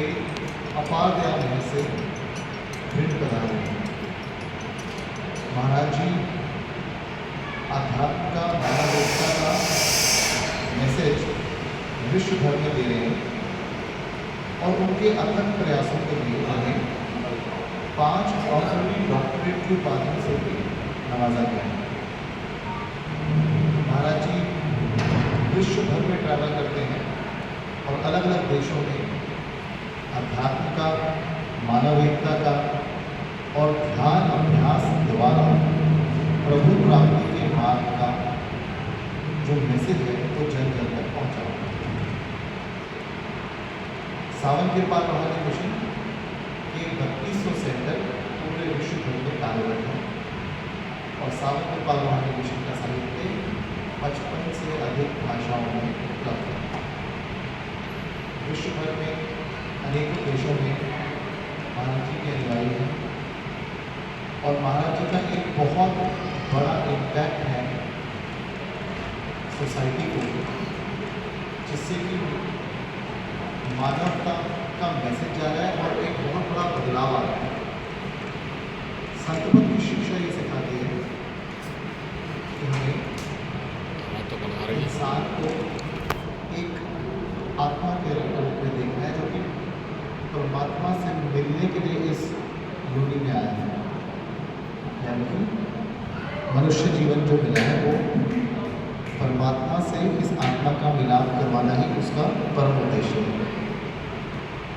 के अपार दया से भिन्न पधारे हैं। महाराज जी आध्यात्म का मानवता का मैसेज विश्व भर में दे रहे हैं और उनके अथक प्रयासों के लिए उन्हें 5 ऑनरी डॉक्टरेट की उपाधि से भी नवाजा गया है। महाराज जी विश्व भर में ट्रैवल करते हैं और अलग अलग देशों में अध्यात्म का, मानविकता का और ध्यान अभ्यास द्वारा प्रभु प्राप्ति के मार्ग का जो मैसेज है वो जन जन तक पहुँचा। सावन कृपा रोहानी मिशन के 3200 सेंटर पूरे विश्व भर में कार्यरत हैं और सावन कृपा रोहानी मिशन का साहित्य 55 से अधिक भाषाओं में उपलब्ध है। विश्व भर में अनेकों देशों में महाराज जी के अनुयायी हैं और महाराज जी का एक बहुत बड़ा इम्पैक्ट है सोसाइटी को, जिससे कि मानवता का मैसेज जा रहा है और एक बहुत बड़ा बदलाव आ रहा है। संतपद की शिक्षा ये सिखाती है कि हमें इंसान को एक आत्मा के रूप में देखना है जो कि परमात्मा से मिलने के लिए इस योनि में आया है। यानी कि मनुष्य जीवन जो मिला है वो परमात्मा से इस आत्मा का मिलाप करवाना ही उसका परम उद्देश्य है।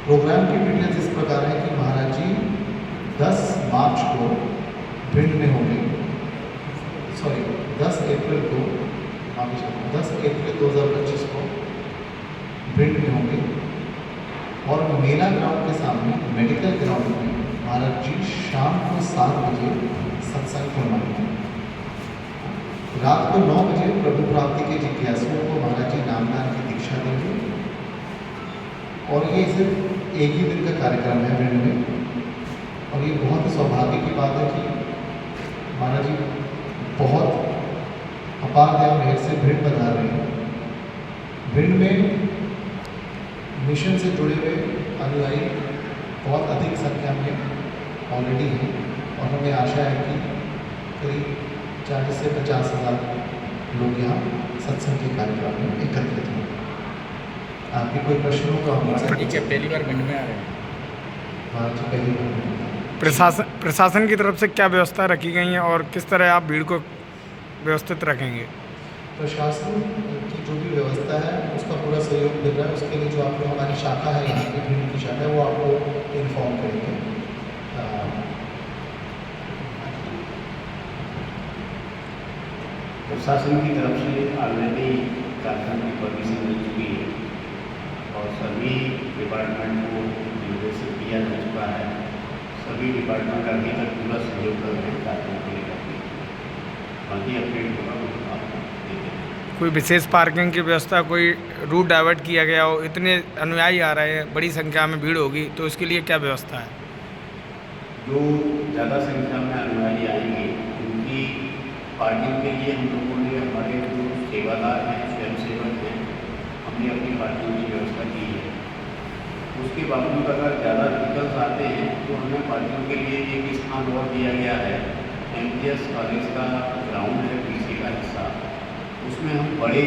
प्रोग्राम की डिटेल्स इस प्रकार है कि महाराज जी 10 मार्च को भिंड में होंगे, 10 अप्रैल को 10 अप्रैल 2025 को भिंड में होंगे और मेला ग्राउंड के सामने मेडिकल ग्राउंड में महाराज जी शाम को 7 बजे सत्संग फरमाएंगे। रात को 9 बजे प्रभु प्राप्ति के जिज्ञासुओं को महाराज जी नामदान की दीक्षा देंगे और ये सिर्फ एक ही दिन का कार्यक्रम है भिंड में। और ये बहुत ही सौभाग्य की बात है कि महाराज जी बहुत अपार दया मेहर से भिंड पधार रहे हैं। भिंड में मिशन से जुड़े हुए अनुयायी बहुत अधिक संख्या में ऑलरेडी हैं और हमें आशा है कि करीब 40 से 50 हज़ार लोग यहाँ सत्संग के कार्यक्रम में एकत्रित हैं। आपके कोई प्रश्न हो तो हम पहली बार भिंड में आ रहे हैं। महाराज जी पहली बार प्रशासन की तरफ से क्या व्यवस्था रखी गई है और किस तरह आप भीड़ को व्यवस्थित रखेंगे? प्रशासन की जो भी व्यवस्था है उसका पूरा सहयोग मिल रहा है। उसके लिए जो आपको हमारी शाखा है, यहाँ की भिंड की शाखा है, वो आपको इन्फॉर्म करेंगे। प्रशासन की तरफ से ऑलरेडी कार्यक्रम की परमिशन मिल चुकी है और सभी डिपार्टमेंट को निर्देशित किया जा चुका है। सभी डिपार्टमेंट अभी तक पूरा सहयोग कर रहे हैं कार्यक्रम के लिए। बाकी अपडेट होगा तो आपको देते हैं। कोई विशेष पार्किंग की व्यवस्था, कोई रूट डाइवर्ट किया गया हो? इतने अनुयायी आ रहे हैं, बड़ी संख्या में भीड़ होगी, तो इसके लिए क्या व्यवस्था है? जो ज़्यादा संख्या में अनुयायी आएंगे उनकी पार्किंग के लिए हम लोगों ने, हमारे जो सेवादार हैं, स्वयं सेवक हैं, हमने अपनी पार्किंग की व्यवस्था की है। उसके बावजूद अगर ज़्यादा व्हीकल्स आते हैं तो हमें पार्किंग के लिए एक स्थान और दिया गया है। MGS कॉलेज का ग्राउंड है, पीछे का हिस्सा, उसमें हम बड़े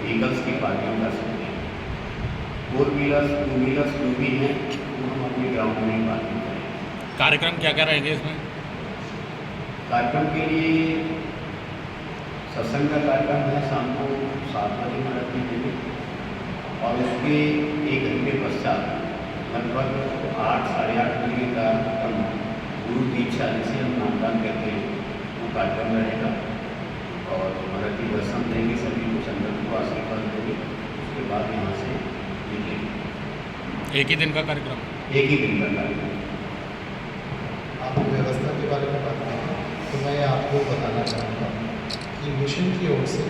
व्हीकल्स की पार्किंग कर सकते हैं। 4 व्हीलर्स, 2 व्हीलर्स जो भी हैं वो हम अपने ग्राउंड में ही पार्किंग करें। कार्यक्रम क्या क्या रहेंगे इसमें? कार्यक्रम के लिए सत्संग का कार्यक्रम है शाम को 7 बजे महाराज जी देंगे और उसके 1 घंटे पश्चात लगभग 8 साढ़े 8 बजे का गुरु दीक्षा, जिसे हम नामदान कहते हैं, वो कार्यक्रम रहेगा और महाराज जी दर्शन देंगे, सभी को संगत को आशीर्वाद देंगे। उसके बाद यहाँ से निकलेंगे। एक ही दिन का कार्यक्रम? एक ही दिन का कार्यक्रम। आपको व्यवस्था के बारे में बात करें तो मैं आपको बताना चाहूँगा कि मिशन की ओर से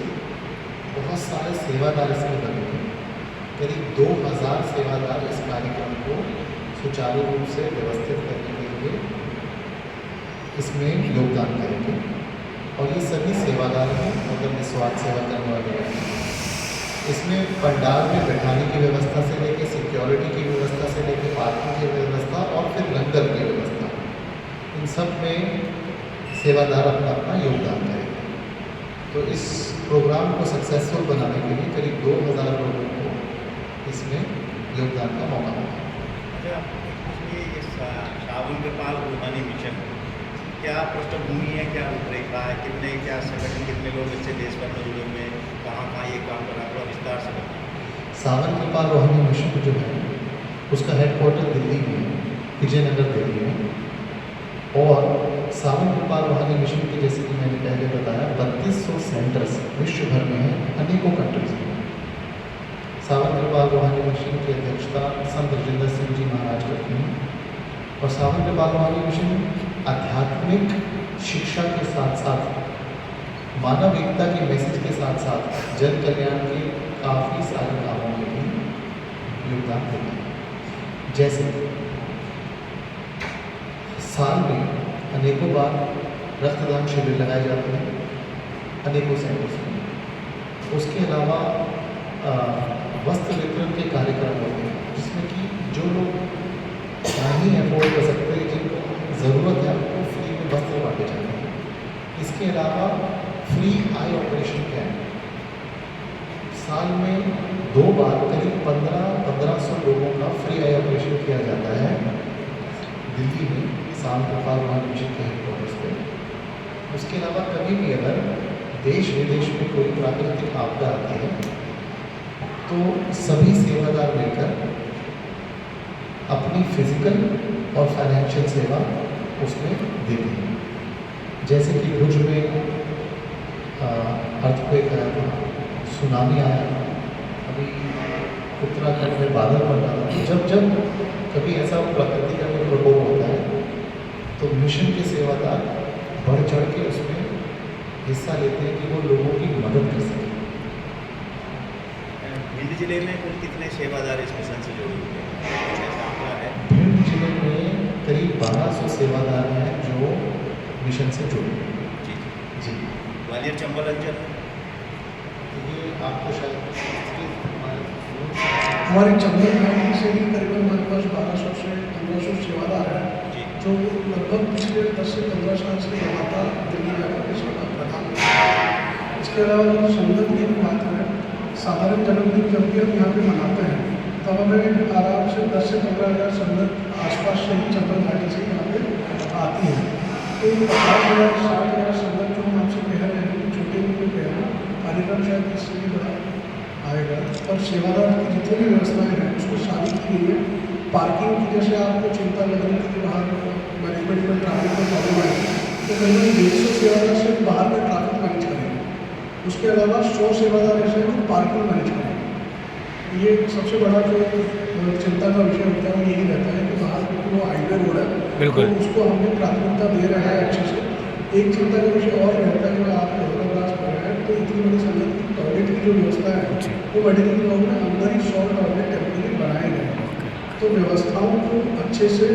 बहुत सारे सेवादार इसमें लगे हैं। करीब 2000 सेवादार इस कार्यक्रम को सुचारू रूप से व्यवस्थित करने के लिए इसमें योगदान करेंगे और ये सभी सेवादार हैं, मतलब निस्वार्थ सेवा करने वाले हैं। इसमें पंडाल में बैठाने की व्यवस्था से लेकर, सिक्योरिटी की व्यवस्था से लेकर, पार्किंग की व्यवस्था और फिर लंगर की व्यवस्था, इन सब में सेवादार अपना अपना योगदान करेंगे। तो इस प्रोग्राम को सक्सेसफुल बनाने के लिए करीब 2000 लोगों को इसमें योगदान का मौका मिला। अच्छा, इसमें ये सावन कृपाल रूहानी मिशन क्या पृष्ठभूमि है, क्या रूपरेखा है, कितने क्या संगठन, कितने लोग इससे देश भर में जुड़े हुए हैं, कहाँ ये काम कर रहा है, थोड़ा विस्तार से बताएं। सावन कृपाल रूहानी मिशन जो है उसका हेडक्वार्टर दिल्ली में है, विजयनगर दिल्ली में। और सावन कृपाल रूहानी मिशन के जैसे कि मैंने पहले बताया 3200 सेंटर्स विश्व भर में हैं, अनेकों कंट्रीज में। सावन कृपाल रूहानी मिशन की अध्यक्षता संत रजिंदर सिंह जी महाराज करते हैं। और सावन कृपाल रूहानी मिशन आध्यात्मिक शिक्षा के साथ साथ मानव एकता के मैसेज के साथ साथ जन कल्याण के काफ़ी सारे कामों में भी योगदान देते हैं। जैसे साल में अनेकों बार रक्तदान शिविर लगाए जाते हैं अनेकों सेंटर्स में। उसके अलावा वस्त्र वितरण के कार्यक्रम होते हैं, जिसमें कि जो लोग नहीं अफोर्ड कर सकते, जिनको ज़रूरत है, उनको फ्री में वस्त्र बांटे जाते हैं। इसके अलावा फ्री आई ऑपरेशन कैंप साल में 2 बार करीब 1500 लोगों का फ्री आई ऑपरेशन किया जाता है दिल्ली में सावन कृपाल रूहानी मिशन के हेडक्वार्टर्स पे। उसके अलावा कभी भी अगर देश विदेश में कोई प्राकृतिक आपदा आती है तो सभी सेवादार मिलकर अपनी फिजिकल और फाइनेंशियल सेवा उसमें देते हैं। जैसे कि भुज में अर्थक्वेक आया था, सुनामी आया था, अभी उत्तराखंड में बादल पड़ रहा था। जब जब कभी ऐसा प्रकृति का कोई प्रकोप होता है तो मिशन के सेवादार बढ़ चढ़ के उसमें हिस्सा लेते हैं कि वो लोगों की मदद कर सकें। भिंड जिले में कुल कितने सेवादार इस मिशन से जुड़े हुए हैं, कुछ ऐसा आंकड़ा है? भिंड जिले में करीब 1200 सेवादार हैं जो मिशन से जुड़े हैं। जी जी, ग्वालियर चंबल अंचल ये आपको शायद हमारे चंबल में से ही करीबन लगभग 1200 से 1500 सेवादार हैं, जी जो लगभग पिछले 10 से 15 साल से लगातार दिल्ली जाकर के सेवा प्रदान कर रहे हैं। इसके अलावा संगत की भी बात है, साधारण जन्मदिन जब भी हम यहाँ पे मनाते हैं तब हमें आराम से 10 से 15 हज़ार संगत आसपास से ही चंबल घाटी से यहाँ पे आती है। तो 50,000 60,000 संगत जो हम आपसे कह रहे हैं, छोटे मोटे कह रहे हैं, कार्यक्रम शायद इससे भी बड़ा आएगा। और सेवादार की जितनी भी व्यवस्थाएँ हैं उसको सारी की गई है। पार्किंग की जैसे आपको चिंता लग रही थी कि बाहर मैनेजमेंट में ट्रैफिक में प्रॉब्लम आएगी, तो करीबन 150 सेवादार सिर्फ बाहर में ट्रैफिक मैनेज करेंगे। उसके अलावा 100 सेवादार ऐसे हैं जो पार्किंग मैनेज करेंगे। ये सबसे बड़ा जो चिंता का विषय होता है वो यही रहता है कि बाहर क्योंकि वो हाईवे रोड है, बिल्कुल। तो उसको हमने प्राथमिकता दे रहे हैं अच्छे से। एक चिंता का विषय और रहता है कि आप होटलवास कर रहे हैं तो इतनी बड़ी संगत की टॉयलेट की जो व्यवस्था है वो मेडिकल ब्लॉक में अंदर ही 100 टॉयलेट टेम्परेरी बनाए गए हैं। तो व्यवस्थाओं को अच्छे से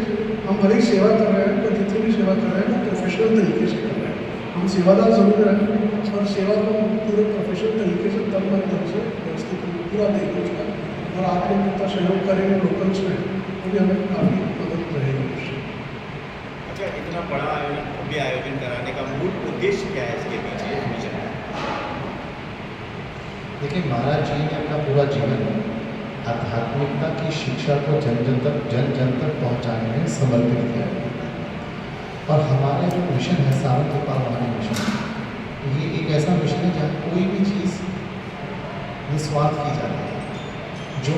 हम भले ही सेवा कर रहे हैं, पर जितनी भी सेवा कर रहे हैं वो प्रोफेशनल तरीके से कर रहे हैं। हम सेवादार जरूर हैं और सेवा को पूरे प्रोफेशनल तरीके से तब मन ढंग से व्यवस्थित पूरा देखें उसका, और आप लोग कितना सहयोग करेंगे लोकल्स में तो भी हमें काफ़ी मदद रहेगी उससे। अच्छा, इतना बड़ा आयोजन, भव्य आयोजन कराने का मूल उद्देश्य क्या है इसके पीछे मिशन? देखिए, महाराज जी ने अपना पूरा जीवन आध्यात्मिकता की शिक्षा को जन जन तक पहुँचाने में समर्पित किया। और हमारा जो मिशन है सावन कृपाल रूहानी मिशन, ये एक ऐसा मिशन है जहाँ कोई भी चीज़ निस्वार्थ की जाती है। जो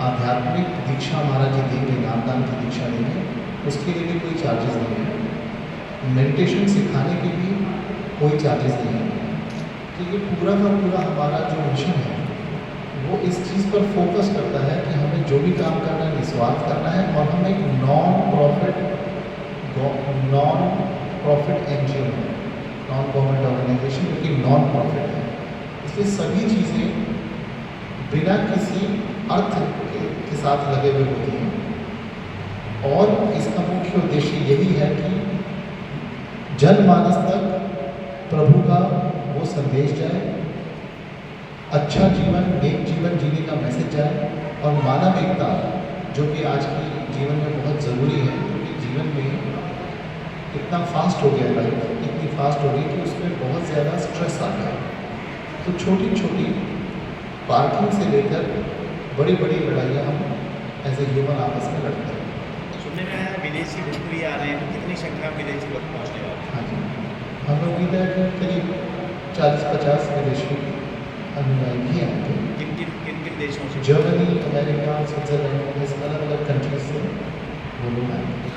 आध्यात्मिक दीक्षा महाराज जी देंगे, नामदान की दीक्षा देंगे, उसके लिए भी कोई चार्जेस नहीं है। मेडिटेशन सिखाने के भी कोई चार्जेस नहीं है। तो ये पूरा का पूरा हमारा जो मिशन है वो इस चीज़ पर फोकस करता है कि हमें जो भी काम करना है निस्वार्थ करना है, और हम एक नॉन प्रॉफिट NGO है, नॉन गवर्नमेंट ऑर्गेनाइजेशन, जो कि नॉन प्रॉफिट है। इसलिए सभी चीज़ें बिना किसी अर्थ के साथ लगे हुए होती हैं। और इसका मुख्य उद्देश्य यही है कि जनमानस तक प्रभु का वो संदेश जाए, अच्छा जीवन, नेक जीवन जीने का मैसेज जाए, और मानव एकता जो कि आज की जीवन में बहुत ज़रूरी है, क्योंकि जीवन में इतना फास्ट हो गया लाइफ, इतनी फास्ट हो गई कि उसमें बहुत ज़्यादा स्ट्रेस आ गया। तो छोटी छोटी पार्किंग से लेकर बड़ी बड़ी लड़ाइयाँ हम एज ए ह्यूमन आपस में लड़ते हैं। सुनने में आया विदेशी बिल्कुल ही आ रहे हैं, तो कितनी संख्या में विदेशी लोग पहुँचने वाले हैं? हाँ जी, हम लोग इधर करीब 40-50 विदेशी अनुयायी भी आएंगे। किन किन देशों से? जर्मनी, अमेरिका, स्विट्ज़रलैंड, अलग अलग कंट्रीज से वो लोग आएंगे।